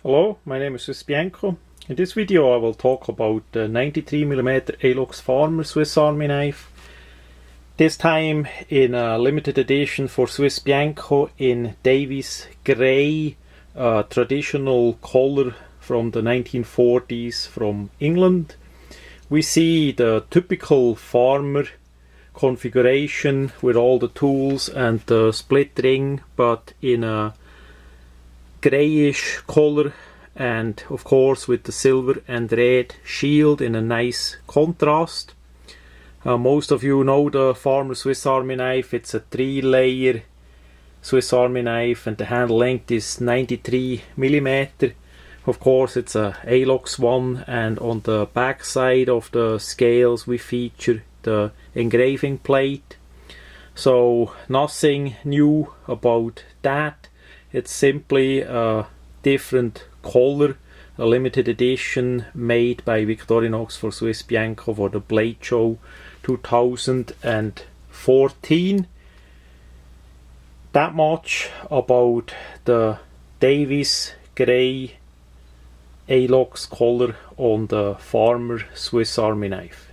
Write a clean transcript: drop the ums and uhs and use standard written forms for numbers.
Hello, my name is swissbianco. In this video I will talk about the 93mm alox Farmer Swiss Army knife. This time in a limited edition for swissbianco in Davy's grey, traditional color from the 1940s from England. We see the typical farmer configuration with all the tools and the split ring, but in a greyish color, and of course with the silver and red shield in a nice contrast. Most of you know the Farmer Swiss Army knife. It's a 3-layer Swiss Army knife and the handle length is 93mm. Of course it's a alox one, and on the back side of the scales we feature the engraving plate. So nothing new about that. It's simply a different color, a limited edition made by Victorinox for swissbianco for the Blade Show 2014. That much about the Davy's grey alox color on the Farmer Swiss Army knife.